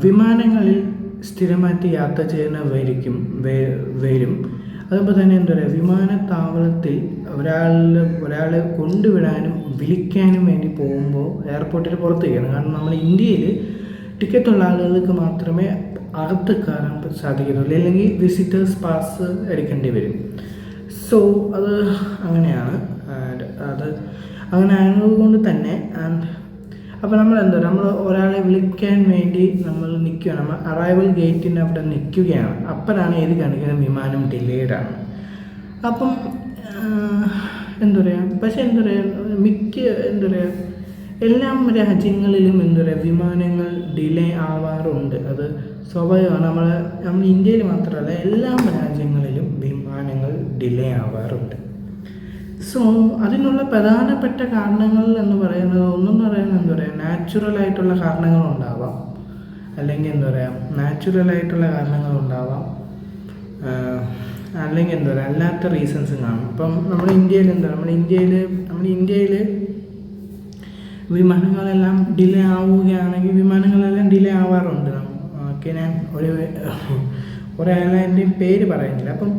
വിമാനങ്ങളിൽ സ്ഥിരമായിട്ട് യാത്ര ചെയ്യുന്നവരും വരും. അതുപോലെ തന്നെ എന്താ പറയുക, വിമാനത്താവളത്തിൽ ഒരാളെ കൊണ്ടുവിടാനും വിളിക്കാനും വേണ്ടി പോകുമ്പോൾ എയർപോർട്ടിൽ പുറത്ത് വയ്ക്കണം. കാരണം നമ്മൾ ഇന്ത്യയിൽ ടിക്കറ്റുള്ള ആളുകൾക്ക് മാത്രമേ അകത്ത് കയറാൻ സാധിക്കത്തുള്ളൂ, അല്ലെങ്കിൽ വിസിറ്റേഴ്സ് പാസ് എടുക്കേണ്ടി വരും. സോ അത് അങ്ങനെയാണ്. അത് അങ്ങനെ ആയതുകൊണ്ട് തന്നെ അപ്പോൾ നമ്മൾ ഒരാളെ വിളിക്കാൻ വേണ്ടി നമ്മൾ നിൽക്കുകയാണ്, നമ്മൾ അറൈവൽ ഗേറ്റിൻ്റെ അവിടെ നിൽക്കുകയാണ്. അപ്പോഴാണ് ഏത് കാണിക്കുന്നത്, വിമാനം ഡിലേഡാണ്. അപ്പം പക്ഷേ എല്ലാ രാജ്യങ്ങളിലും വിമാനങ്ങൾ ഡിലേ ആവാറുണ്ട്. അത് സ്വാഭാവികമാണ്. നമ്മൾ ഇന്ത്യയിൽ മാത്രമല്ല, എല്ലാ രാജ്യങ്ങളിലും വിമാനങ്ങൾ ഡിലേ ആവാറുണ്ട്. സോ അതിനുള്ള പ്രധാനപ്പെട്ട കാരണങ്ങൾ എന്ന് പറയുന്നത് നാച്ചുറലായിട്ടുള്ള കാരണങ്ങളുണ്ടാവാം, അല്ലെങ്കിൽ നാച്ചുറലായിട്ടുള്ള കാരണങ്ങളുണ്ടാവാം, അല്ലെങ്കിൽ അല്ലാത്ത റീസൺസും കാണും. ഇപ്പം നമ്മുടെ ഇന്ത്യയിൽ വിമാനങ്ങളെല്ലാം ഡിലേ ആവുകയാണെങ്കിൽ വിമാനങ്ങളെല്ലാം ഡിലേ ആവാറുണ്ട്. ഓക്കെ, ഞാൻ ഒരു എയർലൈനിൻ്റെയും പേര് പറയുന്നില്ല. അപ്പം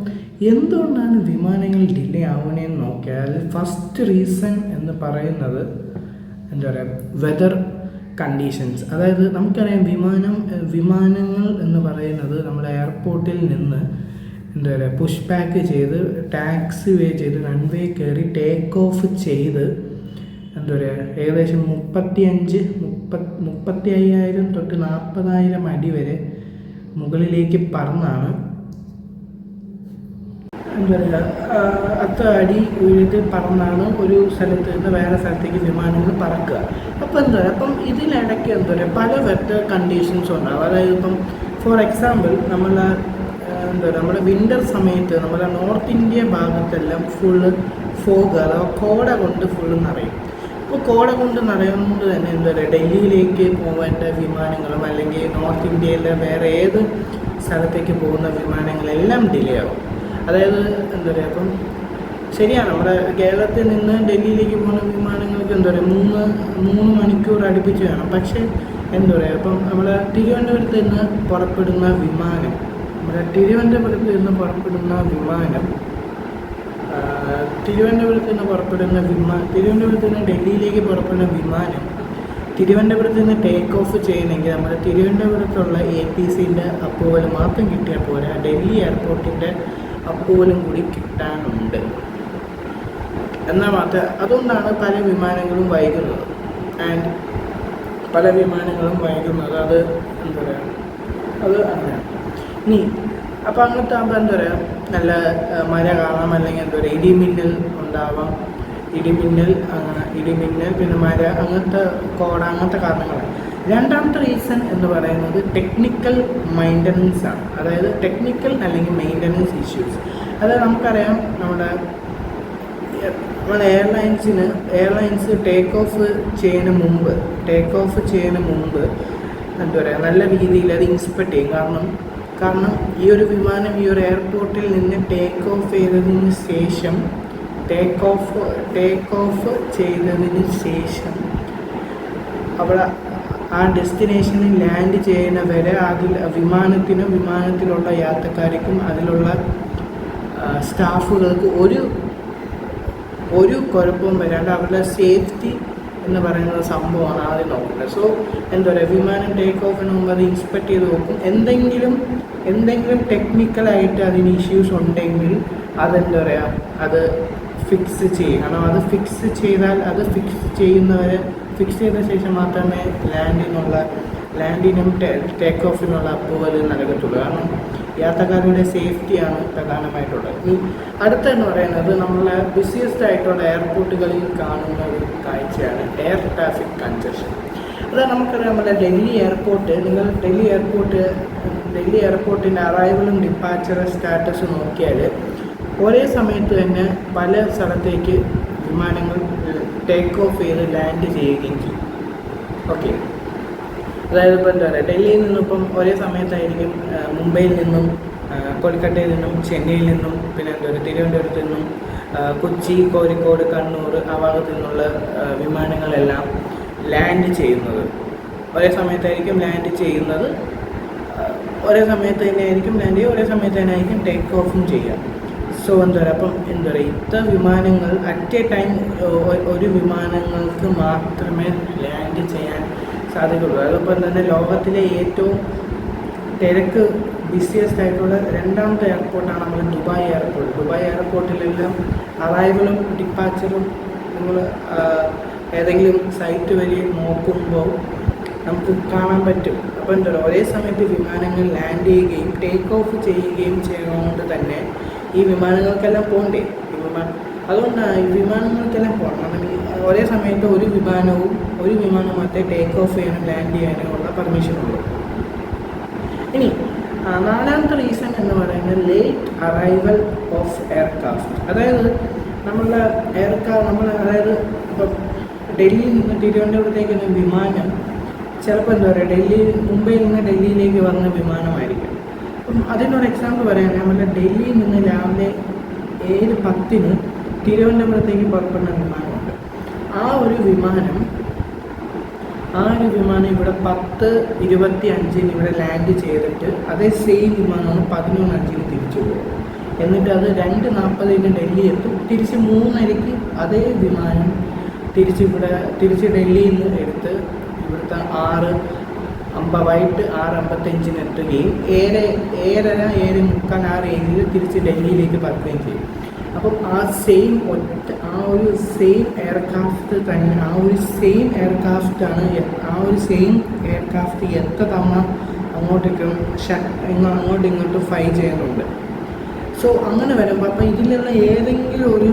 എന്തുകൊണ്ടാണ് വിമാനങ്ങൾ ഡിലേ ആവുന്നതെന്ന് നോക്കിയാൽ ഫസ്റ്റ് റീസൺ എന്ന് പറയുന്നത് വെതർ കണ്ടീഷൻസ്. അതായത് നമുക്കറിയാം, വിമാനങ്ങൾ എന്ന് പറയുന്നത് നമ്മുടെ എയർപോർട്ടിൽ നിന്ന് പുഷ് ബാക്ക് ചെയ്ത് ടാക്സി വേ ചെയ്ത് റൺവേ കയറി ടേക്ക് ഓഫ് ചെയ്ത് ഏകദേശം 35,000 തൊട്ട് 40,000 അടി വരെ മുകളിലേക്ക് പറന്നാണ് അത്ര അടി ഉയരത്തിൽ പറന്നാണ് ഒരു സ്ഥലത്ത് നിന്ന് വേറെ സ്ഥലത്തേക്ക് വിമാനങ്ങൾ പറക്കുക. അപ്പം ഇതിനിടയ്ക്ക് പല വെതർ കണ്ടീഷൻസും ഉണ്ടാകും. അതായത് ഇപ്പം ഫോർ എക്സാമ്പിൾ നമ്മുടെ വിൻ്റർ സമയത്ത് നമ്മുടെ നോർത്ത് ഇന്ത്യ ഭാഗത്തെല്ലാം ഫുള്ള് ഫോഗ്, അഥവാ കോട കൊണ്ട് ഫുള്ള് നിറയും. അപ്പോൾ കോട കൊണ്ട് നിറയുന്നത് തന്നെ ഡൽഹിയിലേക്ക് പോകേണ്ട വിമാനങ്ങളും അല്ലെങ്കിൽ നോർത്ത് ഇന്ത്യയിലെ വേറെ ഏത് സ്ഥലത്തേക്ക് പോകുന്ന വിമാനങ്ങളെല്ലാം ഡിലേ ആവും. അതായത് അപ്പം ശരിയാണ്, നമ്മുടെ കേരളത്തിൽ നിന്ന് ഡൽഹിയിലേക്ക് പോകുന്ന വിമാനങ്ങൾക്ക് 3 മണിക്കൂർ അടുപ്പിച്ച് വേണം. പക്ഷേ അപ്പം നമ്മുടെ തിരുവനന്തപുരത്ത് നിന്ന് പുറപ്പെടുന്ന വിമാനം തിരുവനന്തപുരത്ത് നിന്ന് ഡൽഹിയിലേക്ക് പുറപ്പെടുന്ന വിമാനം തിരുവനന്തപുരത്ത് നിന്ന് ടേക്ക് ഓഫ് ചെയ്യണമെങ്കിൽ നമ്മുടെ തിരുവനന്തപുരത്തുള്ള ATCൻ്റെ അപ്രൂവൽ മാത്രം കിട്ടിയാൽ പോരാ, ഡൽഹി എയർപോർട്ടിൻ്റെ അപ്രൂവലും കൂടി കിട്ടാനുണ്ട്. എന്നാൽ അതുകൊണ്ടാണ് പല വിമാനങ്ങളും വൈകുന്നത്. അത് അങ്ങനെയാണ്. അപ്പോൾ അങ്ങനത്തെ ആകുമ്പോൾ നല്ല മഴ കാണാം, അല്ലെങ്കിൽ ഇടിമിന്നൽ ഉണ്ടാവാം. ഇടിമിന്നൽ പിന്നെ മഴ, അങ്ങനത്തെ കോട, അങ്ങനത്തെ കാരണങ്ങളാണ്. രണ്ടാമത്തെ റീസൺ എന്ന് പറയുന്നത് ടെക്നിക്കൽ മെയിൻ്റനൻസ് ആണ്. അതായത് ടെക്നിക്കൽ അല്ലെങ്കിൽ മെയിൻ്റനൻസ് ഇഷ്യൂസ്. അതായത് നമുക്കറിയാം, നമ്മുടെ എയർലൈൻസ് ടേക്ക് ഓഫ് ചെയ്യുന്ന മുമ്പ് നല്ല രീതിയിൽ അത് ഇൻസ്പെക്ട് ചെയ്യും. കാരണം ഈ ഒരു വിമാനം ഈ ഒരു എയർപോർട്ടിൽ നിന്ന് ടേക്ക് ഓഫ് ചെയ്തതിന് ശേഷം അവിടെ ആ ഡെസ്റ്റിനേഷനിൽ ലാൻഡ് ചെയ്യുന്നവരെ വിമാനത്തിലുള്ള യാത്രക്കാർക്കും അതിലുള്ള സ്റ്റാഫുകൾക്ക് ഒരു കുഴപ്പവും വരാണ്ട് അവരുടെ സേഫ്റ്റി എന്ന് പറയുന്ന സംഭവമാണ് ആദ്യം നോക്കുന്നത്. സോ വിമാനം ടേക്ക് ഓഫിന് മുമ്പ് അത് ഇൻസ്പെക്ട് ചെയ്ത് നോക്കും. എന്തെങ്കിലും ടെക്നിക്കലായിട്ട് അതിന് ഇഷ്യൂസ് ഉണ്ടെങ്കിൽ അത് ഫിക്സ് ചെയ്യും. കാരണം അത് ഫിക്സ് ചെയ്ത ശേഷം മാത്രമേ ലാൻഡിനും ടേക്ക് ഓഫിനുള്ള അപ്രൂവൽ നൽകത്തുള്ളൂ. കാരണം യാത്രക്കാരുടെ സേഫ്റ്റിയാണ് പ്രധാനമായിട്ടുള്ളത്. ഈ അടുത്തെന്ന് പറയുന്നത് നമ്മളെ ബിസിയസ്റ്റ് ആയിട്ടുള്ള എയർപോർട്ടുകളിൽ കാണുന്ന ഒരു കാഴ്ചയാണ് എയർ ട്രാഫിക് കൺജഷൻ. അത് നമുക്കറിയാം, നമ്മുടെ ഡൽഹി എയർപോർട്ടിൻ്റെ അറൈവലും ഡിപ്പാച്ചർ സ്റ്റാറ്റസ് നോക്കിയാൽ ഒരേ സമയത്ത് തന്നെ പല സ്ഥലത്തേക്ക് വിമാനങ്ങൾ ടേക്ക് ഓഫ് ചെയ്ത് ലാൻഡ് ചെയ്യുകയും ചെയ്യും. ഓക്കെ, അതായത് ഇപ്പോൾ ഡൽഹിയിൽ നിന്നും ഇപ്പം ഒരേ സമയത്തായിരിക്കും മുംബൈയിൽ നിന്നും, കൊൽക്കത്തയിൽ നിന്നും, ചെന്നൈയിൽ നിന്നും, പിന്നെ തിരുവനന്തപുരത്ത് നിന്നും, കൊച്ചി, കോഴിക്കോട്, കണ്ണൂർ ആ ഭാഗത്തു നിന്നുള്ള വിമാനങ്ങളെല്ലാം ലാൻഡ് ചെയ്യുന്നത്. ഒരേ സമയത്തായിരിക്കും ലാൻഡ് ചെയ്യുന്നത്, ഒരേ സമയത്ത് തന്നെയായിരിക്കും ലാൻഡ് ചെയ്യുക, ഒരേ സമയത്ത് തന്നെ ആയിരിക്കും ടേക്ക് ഓഫും ചെയ്യുക. സോ എന്താ പറയുക, അപ്പം എന്താ പറയുക, ഇത്ര വിമാനങ്ങൾ അറ്റ് എ ടൈം ഒരു വിമാനങ്ങൾക്ക് മാത്രമേ ലാൻഡ് ചെയ്യാൻ സാധിക്കുള്ളൂ. അതിപ്പം തന്നെ ലോകത്തിലെ ഏറ്റവും തിരക്ക് ബിസിയസ്റ്റ് ആയിട്ടുള്ള രണ്ടാമത്തെ എയർപോർട്ടാണ് നമ്മൾ ദുബായ് എയർപോർട്ട്. ദുബായ് എയർപോർട്ടിലെല്ലാം അറൈവലും ഡിപ്പാച്ചറും നിങ്ങൾ ഏതെങ്കിലും സൈറ്റ് വഴി നോക്കുമ്പോൾ നമുക്ക് കാണാൻ പറ്റും. അപ്പോൾ എന്താ പറയുക, ഒരേ സമയത്ത് വിമാനങ്ങൾ ലാൻഡ് ചെയ്യുകയും ടേക്ക് ഓഫ് ചെയ്യുകയും ചെയ്യുന്നതുകൊണ്ട് തന്നെ ഈ വിമാനങ്ങൾക്കെല്ലാം പോകണ്ടേ, അതുകൊണ്ടാണ് ഈ വിമാനങ്ങൾക്കെല്ലാം പോകണം. ഒരേ സമയത്ത് ഒരു വിമാനം മാത്രമേ ടേക്ക് ഓഫ് ചെയ്യാനും ലാൻഡ് ചെയ്യാനും ഉള്ള പെർമിഷൻ ഉള്ളൂ. ഇനി നാലാമത്തെ റീസൺ എന്ന് പറയുന്നത് ലേറ്റ് അറൈവൽ ഓഫ് എയർക്രാഫ്റ്റ്. അതായത് അതായത് ഇപ്പം ഡൽഹിയിൽ നിന്ന് തിരുവനന്തപുരത്തേക്ക് വിമാനം ചിലപ്പോൾ എന്താ പറയുക, മുംബൈയിൽ നിന്ന് ഡൽഹിയിലേക്ക് വന്ന വിമാനമായിരിക്കും. അപ്പം അതിനൊരു എക്സാമ്പിൾ പറയാൻ, നമ്മുടെ ഡൽഹിയിൽ നിന്ന് രാവിലെ 7:10 തിരുവനന്തപുരത്തേക്ക് പുറപ്പെടുന്ന വിമാനമുണ്ട്. ആ ഒരു വിമാനം ഇവിടെ 10:25 ഇവിടെ ലാൻഡ് ചെയ്തിട്ട് അതേ സെയിം വിമാനമാണ് 11:05 തിരിച്ചു പോകും. എന്നിട്ട് അത് 2:40 ഡൽഹി എത്തും. തിരിച്ച് 3:00 അതേ വിമാനം തിരിച്ച് ഡൽഹിയിൽ നിന്ന് എടുത്ത് ഇവിടുത്തെ 6:55 എത്തുകയും 7:30 ആ റേഞ്ചിൽ തിരിച്ച് ഡൽഹിയിലേക്ക് പറക്കുകയും ചെയ്യും. അപ്പം ആ ഒരു സെയിം എയർക്രാഫ്റ്റ് എത്ര തവണ അങ്ങോട്ടും ഇങ്ങോട്ടും ഫ്ലൈ ചെയ്യുന്നുണ്ട്. സോ അങ്ങനെ വരുമ്പോൾ അപ്പോൾ ഇതിലുള്ള ഏതെങ്കിലും ഒരു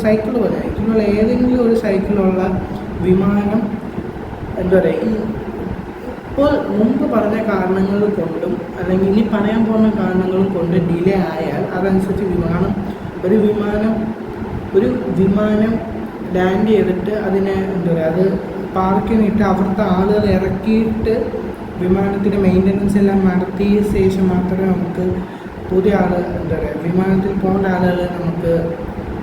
സൈക്കിൾ പോലെ ഇതിലുള്ള ഏതെങ്കിലും ഒരു സൈക്കിളുള്ള വിമാനം എന്താ പറയുക, ഇപ്പോൾ മുമ്പ് പറഞ്ഞ കാരണങ്ങൾ കൊണ്ടും അല്ലെങ്കിൽ ഇനി പറയാൻ പോകുന്ന കാരണങ്ങളും കൊണ്ട് ഡിലേ ആയാൽ അതനുസരിച്ച് ഒരു വിമാനം ലാൻഡ് ചെയ്തിട്ട് അതിനെ എന്താ പറയുക, അത് പാർക്കിനിട്ട് അവിടുത്തെ ആളുകൾ ഇറക്കിയിട്ട് വിമാനത്തിൻ്റെ മെയിൻ്റനൻസ് എല്ലാം നടത്തിയ ശേഷം മാത്രമേ നമുക്ക് പുതിയ എന്താ പറയുക, വിമാനത്തിൽ പോകേണ്ട ആളുകൾ നമുക്ക്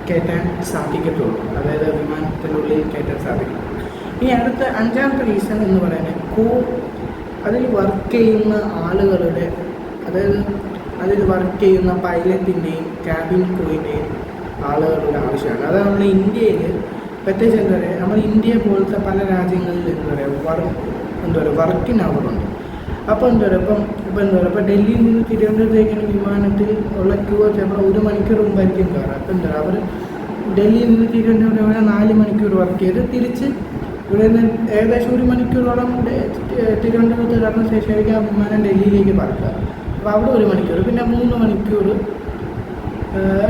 കയറ്റാൻ സാധിക്കത്തുള്ളൂ. അതായത് വിമാനത്തിനുള്ളിൽ കയറ്റാൻ സാധിക്കും. ഇനി അടുത്ത 5ാമത്തെ റീസൺ എന്ന് പറയുന്നത് അതിൽ വർക്ക് ചെയ്യുന്ന ആളുകളുടെ, അതായത് അതിൽ വർക്ക് ചെയ്യുന്ന പൈലറ്റിൻ്റെയും ക്യാബിൻ ക്രൂവിൻ്റെയും ആളുകളുടെ ആവശ്യമാണ്. അത് നമ്മൾ ഇന്ത്യയിൽ പ്രത്യേകിച്ച് എന്താ പറയുക, നമ്മൾ ഇന്ത്യ പോലത്തെ പല രാജ്യങ്ങളിൽ വർക്കിന് അവറുണ്ട്. അപ്പോൾ എന്താ പറയുക, ഇപ്പോൾ ഡൽഹിയിൽ നിന്ന് തിരുവനന്തപുരത്തേക്കാണ് വിമാനത്തിൽ ഉള്ള ക്യൂ ചിലപ്പോൾ 1 മണിക്കൂർ മുമ്പായിരിക്കും കയറുക. അപ്പോൾ എന്താ പറയുക, അവർ ഡൽഹിയിൽ നിന്ന് തിരുവനന്തപുരം 4 മണിക്കൂർ വർക്ക് ചെയ്ത് തിരിച്ച് ഇവിടെ നിന്ന് ഏകദേശം 1 മണിക്കൂറോളം തിരുവനന്തപുരത്ത് കടന്ന ശേഷമായിരിക്കും ആ വിമാനം ഡൽഹിയിലേക്ക് പറക്കുക. അപ്പോൾ അവിടെ 1 മണിക്കൂർ, പിന്നെ 3 മണിക്കൂർ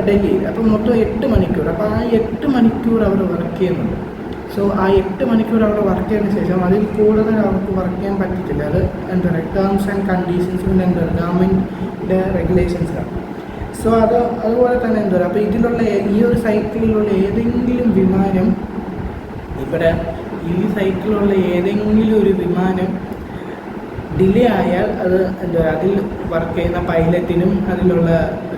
ഡൽഹിയിൽ, അപ്പം മൊത്തം 8 മണിക്കൂർ. അപ്പോൾ ആ 8 മണിക്കൂർ അവർ വർക്ക് ചെയ്യുന്നുണ്ട്. സോ ആ 8 മണിക്കൂർ അവിടെ വർക്ക് ചെയ്തതിന് ശേഷം അതിൽ കൂടുതൽ അവർക്ക് വർക്ക് ചെയ്യാൻ പറ്റത്തില്ല. അത് എന്താ പറയുക, ടേംസ് ആൻഡ് കണ്ടീഷൻസ്, പിന്നെ എന്താ പറയുക, ഗവൺമെൻറ്റിൻ്റെ റെഗുലേഷൻസാണ്. സോ അതുപോലെ തന്നെ എന്താ പറയുക, അപ്പോൾ ഇതിലുള്ള ഈ ഒരു സൈക്കിളിലുള്ള ഏതെങ്കിലും വിമാനം ഈ സൈക്കിളിലുള്ള ഏതെങ്കിലും ഒരു വിമാനം ഡിലേ ആയാൽ അത് എന്താ പറയുക, അതിൽ വർക്ക് ചെയ്യുന്ന പൈലറ്റിനും അതിലുള്ള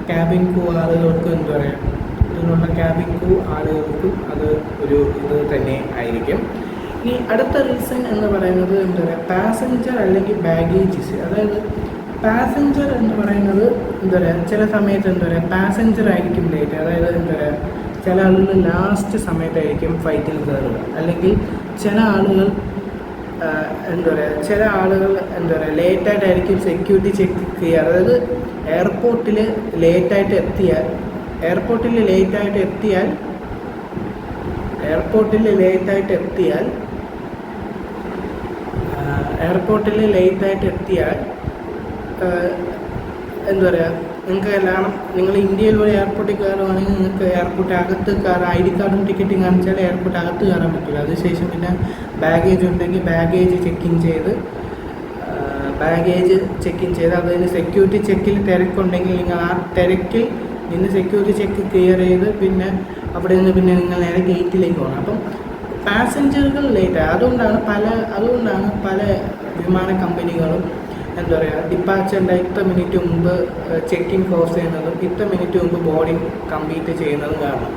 ക്യാബിൻ ക്രൂ ആളുകൾക്കും എന്താ പറയുക, ഇതിലുള്ള ക്യാബിൻ ക്രൂ ആളുകൾക്കും അത് ഒരു ഇത് തന്നെ ആയിരിക്കും. ഇനി അടുത്ത റീസൺ എന്ന് പറയുന്നത് എന്താ പറയുക, പാസഞ്ചർ അല്ലെങ്കിൽ ബാഗേജസ്. അതായത് പാസഞ്ചർ എന്ന് പറയുന്നത് എന്താ പറയുക, ചില സമയത്ത് എന്താ പറയുക പാസഞ്ചർ ആയിരിക്കും ലേറ്റ്. അതായത് എന്താ പറയുക, ചില ആളുകൾ ലാസ്റ്റ് സമയത്തായിരിക്കും ഫ്ലൈറ്റിൽ കയറുക, അല്ലെങ്കിൽ ചില ആളുകൾ എന്താ പറയുക ലേറ്റായിട്ടായിരിക്കും സെക്യൂരിറ്റി ചെക്ക് ചെയ്യുക. അതായത് എയർപോർട്ടിൽ ലേറ്റായിട്ട് എത്തിയാൽ എന്താ പറയുക, നിങ്ങൾക്ക് എല്ലാം നിങ്ങൾ ഇന്ത്യയിൽ ഒരു എയർപോർട്ടിൽ കയറുകയാണെങ്കിൽ നിങ്ങൾക്ക് എയർപോർട്ട് അകത്ത് ഐ ഡി കാർഡും ടിക്കറ്റും കാണിച്ചാൽ എയർപോർട്ട് അകത്ത് കയറാൻ പറ്റില്ല. അതിനുശേഷം പിന്നെ ബാഗേജ് ഉണ്ടെങ്കിൽ ബാഗേജ് ചെക്കിൻ ചെയ്ത് അതിന് സെക്യൂരിറ്റി ചെക്കിൽ തിരക്കുണ്ടെങ്കിൽ നിങ്ങൾ ആ തിരക്കിൽ നിന്ന് സെക്യൂരിറ്റി ചെക്ക് ക്ലിയർ ചെയ്ത് പിന്നെ അവിടെ നിന്ന് പിന്നെ നിങ്ങൾ നേരെ ഗേറ്റിലേക്ക് പോകണം. അപ്പം പാസഞ്ചറുകൾ ലേറ്റായി. അതുകൊണ്ടാണ് പല വിമാന കമ്പനികളും എന്താ പറയുക, ഡിപ്പാച്ചറിൻ്റെ ഇത്ര മിനിറ്റ് മുമ്പ് ചെക്കിൻ ക്ലോസ് ചെയ്യുന്നതും ഇത്ര മിനിറ്റ് മുമ്പ് ബോർഡിങ് കംപ്ലീറ്റ് ചെയ്യുന്നതും കാരണം.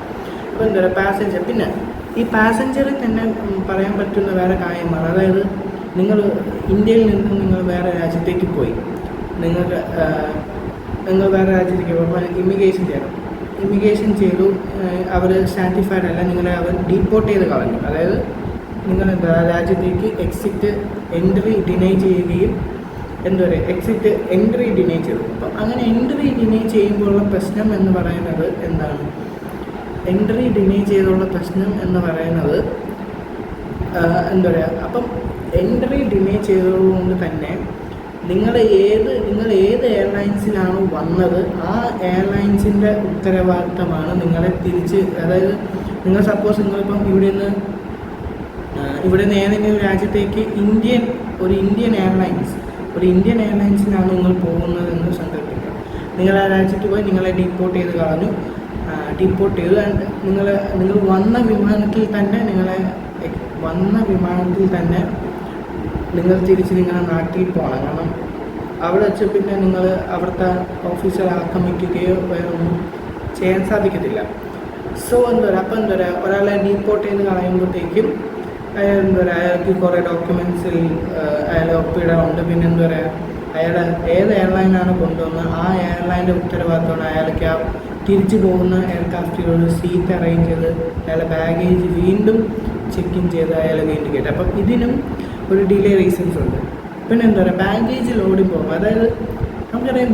അപ്പോൾ എന്താ പറയുക, പാസഞ്ചർ, പിന്നെ ഈ പാസഞ്ചറിൽ തന്നെ പറയാൻ പറ്റുന്ന വേറെ കാര്യമാണ്. അതായത് നിങ്ങൾ ഇന്ത്യയിൽ നിന്ന് നിങ്ങൾ വേറെ രാജ്യത്തേക്ക് പോയി, നിങ്ങൾക്ക് നിങ്ങൾ വേറെ രാജ്യത്തേക്ക് പോകുമ്പോൾ ഇമിഗ്രേഷൻ ചെയ്യണം. ഇമിഗ്രേഷൻ ചെയ്തു, അവർ സാറ്റിസ്ഫൈഡ് അല്ല, നിങ്ങളെ അവർ ഡീപ്പോർട്ട് ചെയ്ത് കളഞ്ഞു. അതായത് നിങ്ങൾ രാജ്യത്തേക്ക് എൻട്രി ഡിനൈ ചെയ്യുകയും എക്സിറ്റ് എൻട്രി ഡിനൈ ചെയ്തു. അപ്പം അങ്ങനെ എൻട്രി ഡിനൈ ചെയ്യുമ്പോഴുള്ള പ്രശ്നം എന്ന് പറയുന്നത് എന്താണ്? എൻട്രി ഡിനൈ ചെയ്തുള്ള പ്രശ്നം എന്ന് പറയുന്നത് അപ്പം എൻട്രി ഡിനൈ ചെയ്തതുകൊണ്ട് തന്നെ നിങ്ങൾ ഏത് എയർലൈൻസിലാണോ വന്നത് ആ എയർലൈൻസിൻ്റെ ഉത്തരവാദിത്തമാണ് നിങ്ങളെ തിരിച്ച്, അതായത് നിങ്ങൾ സപ്പോസ് നിങ്ങളിപ്പം ഇവിടെ നിന്ന് ഏതെങ്കിലും രാജ്യത്തേക്ക് ഇന്ത്യൻ എയർലൈൻസിലാണ് നിങ്ങൾ പോകുന്നതെന്ന് സങ്കല്പിക്കുക. നിങ്ങൾ ആ രാജ്യത്ത് പോയി നിങ്ങളെ ഡീപ്പോർട്ട് ചെയ്ത് കളഞ്ഞു. ഡീപ്പോർട്ട് ചെയ്ത് നിങ്ങൾ വന്ന വിമാനത്തിൽ തന്നെ നിങ്ങൾ തിരിച്ച് നിങ്ങളുടെ നാട്ടിൽ പോകണം. കാരണം അവിടെ വെച്ച് പിന്നെ നിങ്ങൾ അവിടുത്തെ ഓഫീസറെ ആക്രമിക്കുകയോ വേറെ ഒന്നും ചെയ്യാൻ സാധിക്കത്തില്ല. സോ അപ്പം ഒരാളെ ഡീപ്പോർട്ട് ചെയ്ത് കളയുമ്പോഴത്തേക്കും അയാൾക്ക് കുറേ ഡോക്യുമെൻറ്റ്സിൽ അയാൾ ഒപ്പിടാറുണ്ട്. പിന്നെ അയാൾ ഏത് എയർലൈനാണ് കൊണ്ടുവന്നത് ആ എയർലൈൻ്റെ ഉത്തരവാദിത്തമാണ് അയാൾക്ക് ആ തിരിച്ചു പോകുന്ന എയർക്രാഫ്റ്റിലൊരു സീറ്റ് അറേഞ്ച് ചെയ്ത് അയാളുടെ ബാഗേജ് വീണ്ടും ചെക്ക് ഇൻ ചെയ്ത് അയാളെ വീണ്ടും കയറ്റും. അപ്പം ഇതിനും ഒരു ഡിലേ റീസൺസ് ഉണ്ട്. പിന്നെ ബാഗേജ് ലോഡിങ് പോകും. അതായത് നമുക്കറിയാം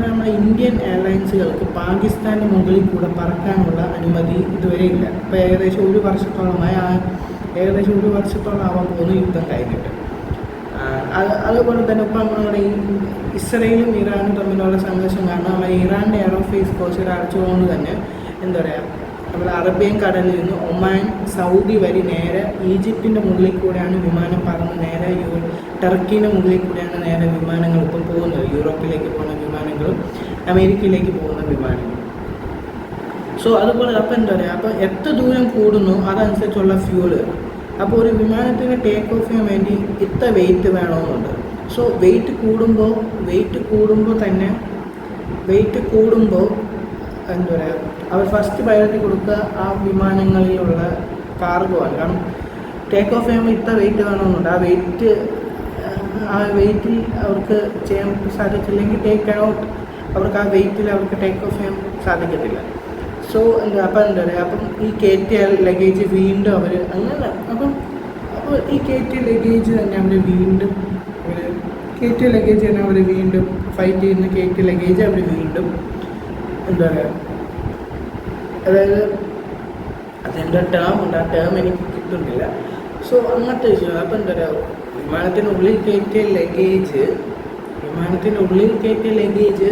നമ്മുടെ ഇന്ത്യൻ എയർലൈൻസുകൾക്ക് പാകിസ്ഥാൻ്റെ മുകളിൽ കൂടെ പറക്കാനുള്ള അനുമതി ഇതുവരെ ഇല്ല. ഇപ്പോൾ ഏകദേശം ഒരു വർഷത്തോളം ആവാൻ പോകുന്നു യുദ്ധം കഴിഞ്ഞിട്ട്. അതുപോലെ തന്നെ ഇപ്പം നമ്മുടെ ഈ ഇസ്രയേലും ഇറാനും തമ്മിലുള്ള സംഘർഷം കാരണം നമ്മുടെ ഇറാൻ്റെ എയറോസ്പേസ് കോസ്റ്റ് അടച്ചുകൊണ്ട് തന്നെ നമ്മുടെ അറേബ്യൻ കടലിൽ നിന്ന് ഒമാൻ, സൗദി വഴി നേരെ ഈജിപ്തിൻ്റെ മുകളിൽ കൂടെയാണ് വിമാനം പറന്ന് നേരെ ടർക്കിൻ്റെ മുകളിൽ കൂടെയാണ് നേരെ വിമാനങ്ങൾ ഇപ്പം പോകുന്നത്. യൂറോപ്പിലേക്ക് പോകുന്ന വിമാനങ്ങളും അമേരിക്കയിലേക്ക് പോകുന്ന വിമാനങ്ങളും. സോ അതുപോലെ അപ്പം അപ്പം എത്ര ദൂരം കൂടുന്നു അതനുസരിച്ചുള്ള ഫ്യൂള്. അപ്പോൾ ഒരു വിമാനത്തിന് ടേക്ക് ഓഫ് ചെയ്യാൻ വേണ്ടി ഇത്ര വെയിറ്റ് വേണമെന്നുണ്ട്. സോ വെയിറ്റ് കൂടുമ്പോൾ അവർ ഫസ്റ്റ് പ്രയോറിറ്റി കൊടുക്കുക ആ വിമാനങ്ങളിലുള്ള കാർഗോ ആണ്. കാരണം ടേക്ക് ഓഫ് ചെയ്യുമ്പോൾ ഇത്ര വെയിറ്റ് വേണമെന്നുണ്ട്. ആ വെയിറ്റിൽ അവർക്ക് ചെയ്യാൻ സാധിച്ചില്ലെങ്കിൽ അവർക്ക് ആ വെയിറ്റിൽ അവർക്ക് ടേക്ക് ഓഫ് ചെയ്യാൻ സാധിക്കത്തില്ല. സോ അപ്പം ഈ കയറ്റിയ ലഗേജ് വീണ്ടും അവർ അപ്പോൾ ഈ കയറ്റിയ ലഗേജ് തന്നെ അവർ വീണ്ടും ഫൈറ്റ് ചെയ്യുന്ന കയറ്റിയ ലഗേജ് അവർ വീണ്ടും അതായത് അതിൻ്റെ ടേം ഉണ്ട്. ആ ടേം എനിക്ക് കിട്ടുന്നില്ല. സോ അങ്ങനത്തെ വിഷയം. അപ്പം വിമാനത്തിനുള്ളിൽ കയറ്റിയ ലഗേജ്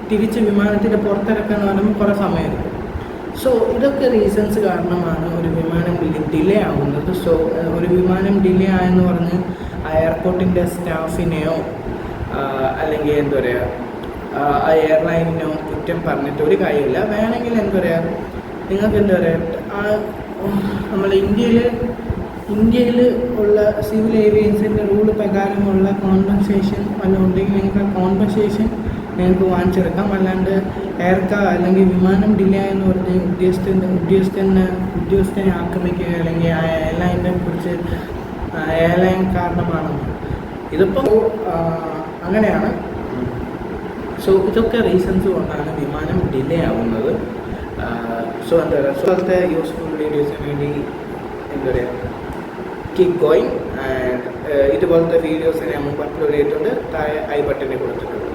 തിരിച്ച് വിമാനത്തിൻ്റെ പുറത്തിറക്കാൻ പറയുമ്പോൾ കുറേ സമയമെടുക്കും. സോ ഇതൊക്കെ റീസൺസ് കാരണമാണ് ഒരു വിമാനം ഡിലേ ആകുന്നത്. സോ ഒരു വിമാനം ഡിലേ ആയെന്ന് പറഞ്ഞ് ആ എയർപോർട്ടിൻ്റെ സ്റ്റാഫിനെയോ അല്ലെങ്കിൽ ആ എയർലൈനിനോ കുറ്റം പറഞ്ഞിട്ട് ഒരു കാര്യമില്ല. വേണമെങ്കിൽ നിങ്ങൾക്ക് നമ്മൾ ഇന്ത്യയിൽ ഉള്ള സിവിൽ ഏവിയേഷൻ്റെ റൂൾ പ്രകാരമുള്ള കോമ്പൻസേഷൻ വല്ലതും ഉണ്ടെങ്കിൽ നിങ്ങൾക്ക് ആ കോമ്പൻസേഷൻ നിങ്ങൾക്ക് വാങ്ങിച്ചെടുക്കാം. അല്ലാണ്ട് അല്ലെങ്കിൽ വിമാനം ഡിലേ എന്ന് പറഞ്ഞ് ഉദ്യോഗസ്ഥനെ ആക്രമിക്കുക അല്ലെങ്കിൽ ആ എയർലൈൻ കാരണമാണെന്ന് ഇതിപ്പോൾ അങ്ങനെയാണ്. സോ ഇതൊക്കെ റീസൺസ് കൊണ്ടാണ് വിമാനം ഡിലേ ആവുന്നത്. സോ അതുപോലത്തെ യൂസ്ഫുൾ വീഡിയോസിന് വേണ്ടി കീപ് ഗോയിങ്. ആൻഡ് ഇതുപോലത്തെ വീഡിയോസ് ഞാൻ മുമ്പ് അപ്ലോഡ് ചെയ്തിട്ടുണ്ട്. താഴെ ഐ ബട്ടണിൽ കൊടുത്തിട്ടുണ്ട്.